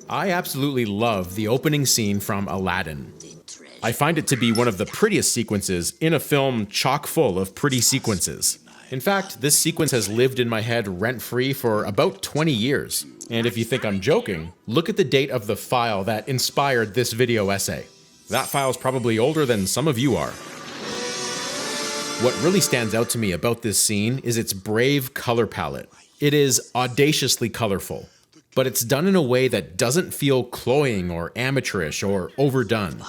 I absolutely love the opening scene from Aladdin. I find it to be one of the prettiest sequences in a film chock full of pretty sequences. In fact, this sequence has lived in my head rent-free for about 20 years. And if you think I'm joking, look at the date of the file that inspired this video essay. That file's probably older than some of you are. What really stands out to me about this scene is its brave color palette. It is audaciously colorful, but it's done in a way that doesn't feel cloying or amateurish or overdone.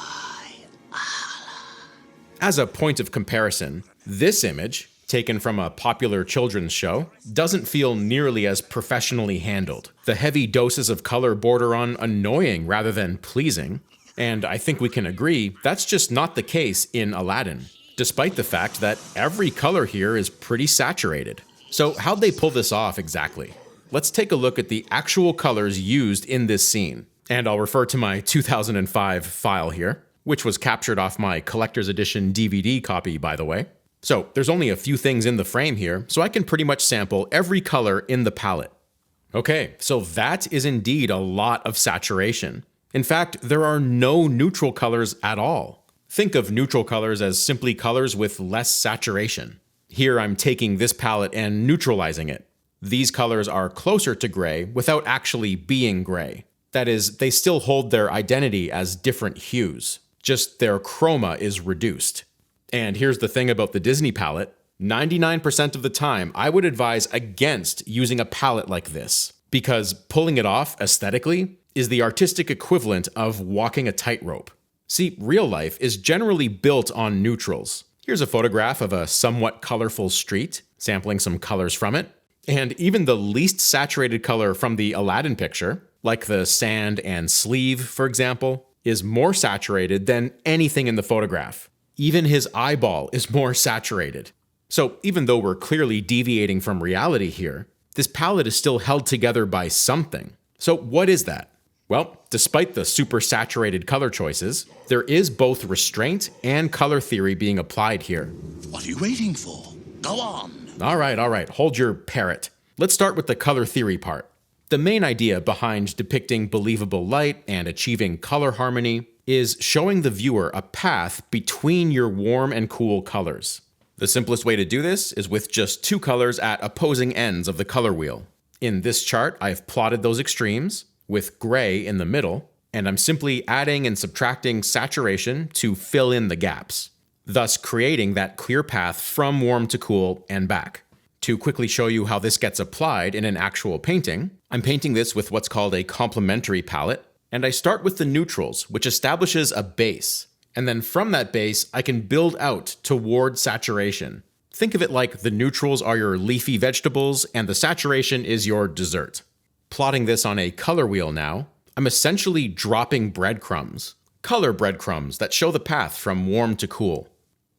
As a point of comparison, this image, taken from a popular children's show, doesn't feel nearly as professionally handled. The heavy doses of color border on annoying rather than pleasing, and I think we can agree that's just not the case in Aladdin, despite the fact that every color here is pretty saturated. So how'd they pull this off exactly? Let's take a look at the actual colors used in this scene. And I'll refer to my 2005 file here, which was captured off my collector's edition DVD copy, by the way. So there's only a few things in the frame here, so I can pretty much sample every color in the palette. Okay, so that is indeed a lot of saturation. In fact, there are no neutral colors at all. Think of neutral colors as simply colors with less saturation. Here I'm taking this palette and neutralizing it. These colors are closer to gray without actually being gray. That is, they still hold their identity as different hues, just their chroma is reduced. And here's the thing about the Disney palette, 99% of the time I would advise against using a palette like this, because pulling it off aesthetically is the artistic equivalent of walking a tightrope. See, real life is generally built on neutrals. Here's a photograph of a somewhat colorful street, sampling some colors from it. And even the least saturated color from the Aladdin picture, like the sand and sleeve, for example, is more saturated than anything in the photograph. Even his eyeball is more saturated. So even though we're clearly deviating from reality here, this palette is still held together by something. So what is that? Well, despite the super saturated color choices, there is both restraint and color theory being applied here. What are you waiting for? Go on. All right, hold your parrot. Let's start with the color theory part. The main idea behind depicting believable light and achieving color harmony is showing the viewer a path between your warm and cool colors. The simplest way to do this is with just two colors at opposing ends of the color wheel. In this chart, I've plotted those extremes, with gray in the middle, and I'm simply adding and subtracting saturation to fill in the gaps, thus creating that clear path from warm to cool and back. To quickly show you how this gets applied in an actual painting, I'm painting this with what's called a complementary palette, and I start with the neutrals, which establishes a base, and then from that base, I can build out toward saturation. Think of it like the neutrals are your leafy vegetables and the saturation is your dessert. Plotting this on a color wheel now, I'm essentially dropping breadcrumbs, color breadcrumbs that show the path from warm to cool.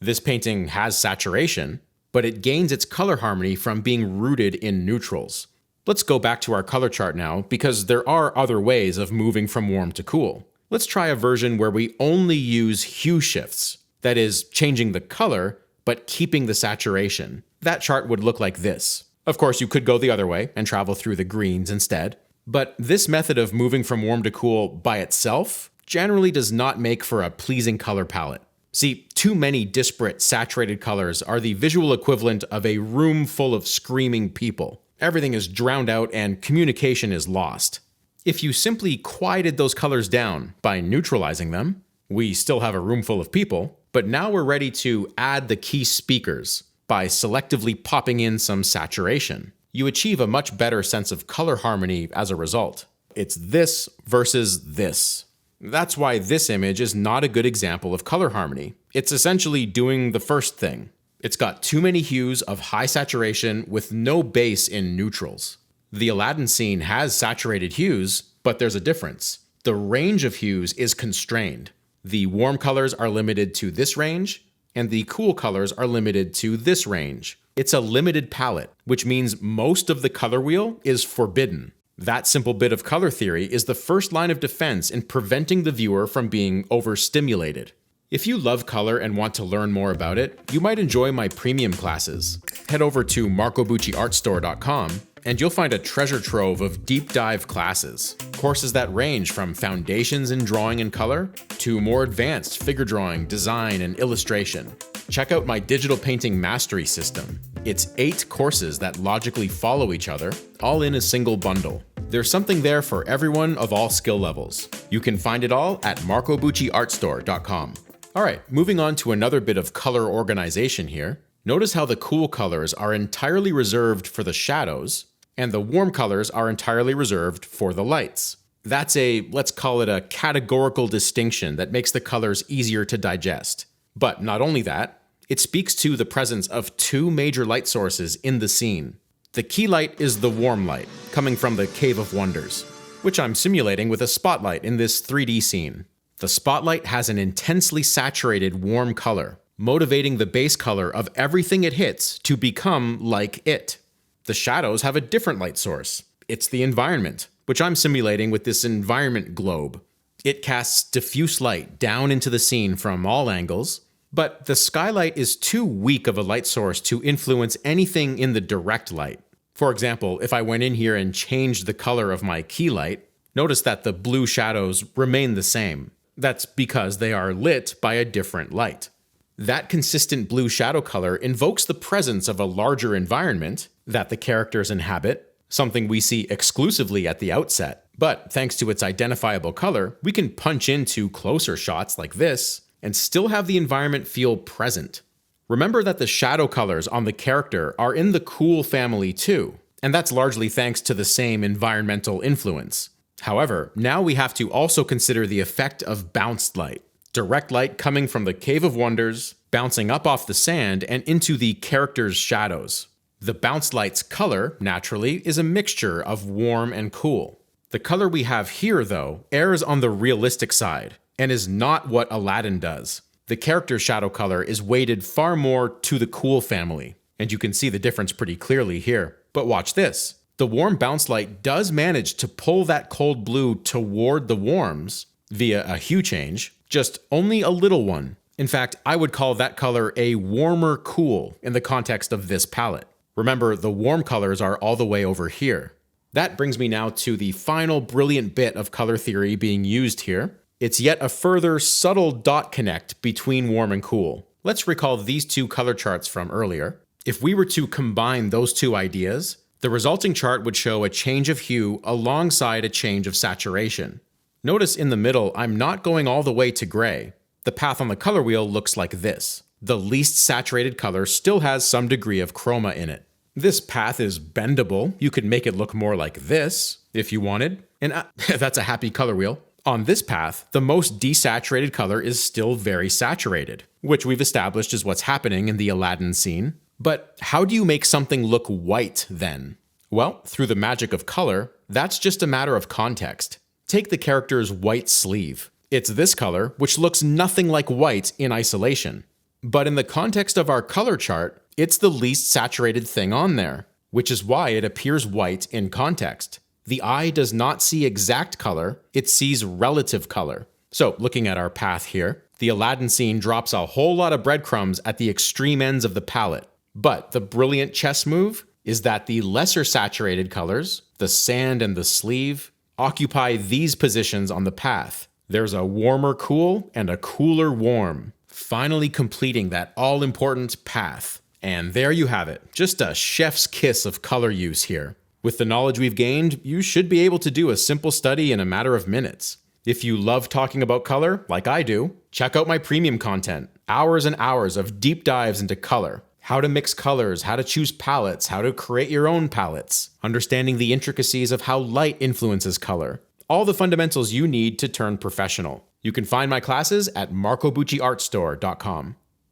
This painting has saturation, but it gains its color harmony from being rooted in neutrals. Let's go back to our color chart now, because there are other ways of moving from warm to cool. Let's try a version where we only use hue shifts, that is, changing the color, but keeping the saturation. That chart would look like this. Of course, you could go the other way and travel through the greens instead, but this method of moving from warm to cool by itself generally does not make for a pleasing color palette. See, too many disparate saturated colors are the visual equivalent of a room full of screaming people. Everything is drowned out and communication is lost. If you simply quieted those colors down by neutralizing them, we still have a room full of people, but now we're ready to add the key speakers. By selectively popping in some saturation, you achieve a much better sense of color harmony as a result. It's this versus this. That's why this image is not a good example of color harmony. It's essentially doing the first thing. It's got too many hues of high saturation with no base in neutrals. The Aladdin scene has saturated hues, but there's a difference. The range of hues is constrained. The warm colors are limited to this range, and the cool colors are limited to this range. It's a limited palette, which means most of the color wheel is forbidden. That simple bit of color theory is the first line of defense in preventing the viewer from being overstimulated. If you love color and want to learn more about it, you might enjoy my premium classes. Head over to marcobucciartstore.com and you'll find a treasure trove of deep dive classes. Courses that range from foundations in drawing and color to more advanced figure drawing, design, and illustration. Check out my digital painting mastery system. It's 8 courses that logically follow each other, all in a single bundle. There's something there for everyone of all skill levels. You can find it all at marcobucciartstore.com. Alright, moving on to another bit of color organization here. Notice how the cool colors are entirely reserved for the shadows, and the warm colors are entirely reserved for the lights. That's let's call it a categorical distinction that makes the colors easier to digest. But not only that, it speaks to the presence of 2 major light sources in the scene. The key light is the warm light, coming from the Cave of Wonders, which I'm simulating with a spotlight in this 3D scene. The spotlight has an intensely saturated warm color, motivating the base color of everything it hits to become like it. The shadows have a different light source. It's the environment, which I'm simulating with this environment globe. It casts diffuse light down into the scene from all angles, but the skylight is too weak of a light source to influence anything in the direct light. For example, if I went in here and changed the color of my key light, notice that the blue shadows remain the same. That's because they are lit by a different light. That consistent blue shadow color invokes the presence of a larger environment that the characters inhabit, something we see exclusively at the outset. But thanks to its identifiable color, we can punch into closer shots like this and still have the environment feel present. Remember that the shadow colors on the character are in the cool family too, and that's largely thanks to the same environmental influence. However, now we have to also consider the effect of bounced light. Direct light coming from the Cave of Wonders, bouncing up off the sand and into the character's shadows. The bounced light's color, naturally, is a mixture of warm and cool. The color we have here, though, errs on the realistic side, and is not what Aladdin does. The character's shadow color is weighted far more to the cool family, and you can see the difference pretty clearly here. But watch this. The warm bounce light does manage to pull that cold blue toward the warms via a hue change, just only a little one. In fact, I would call that color a warmer cool in the context of this palette. Remember, the warm colors are all the way over here. That brings me now to the final brilliant bit of color theory being used here. It's yet a further subtle dot connect between warm and cool. Let's recall these 2 color charts from earlier. If we were to combine those 2 ideas, the resulting chart would show a change of hue alongside a change of saturation. Notice in the middle, I'm not going all the way to gray. The path on the color wheel looks like this. The least saturated color still has some degree of chroma in it. This path is bendable. You could make it look more like this if you wanted. And that's a happy color wheel. On this path, the most desaturated color is still very saturated, which we've established is what's happening in the Aladdin scene. But how do you make something look white then? Well, through the magic of color, that's just a matter of context. Take the character's white sleeve. It's this color, which looks nothing like white in isolation. But in the context of our color chart, it's the least saturated thing on there, which is why it appears white in context. The eye does not see exact color, it sees relative color. So, looking at our path here, the Aladdin scene drops a whole lot of breadcrumbs at the extreme ends of the palette. But the brilliant chess move is that the lesser saturated colors, the sand and the sleeve, occupy these positions on the path. There's a warmer cool and a cooler warm, finally completing that all-important path. And there you have it, just a chef's kiss of color use here. With the knowledge we've gained, you should be able to do a simple study in a matter of minutes. If you love talking about color, like I do, check out my premium content. Hours and hours of deep dives into color. How to mix colors, how to choose palettes, how to create your own palettes. Understanding the intricacies of how light influences color. All the fundamentals you need to turn professional. You can find my classes at marcobucciartstore.com.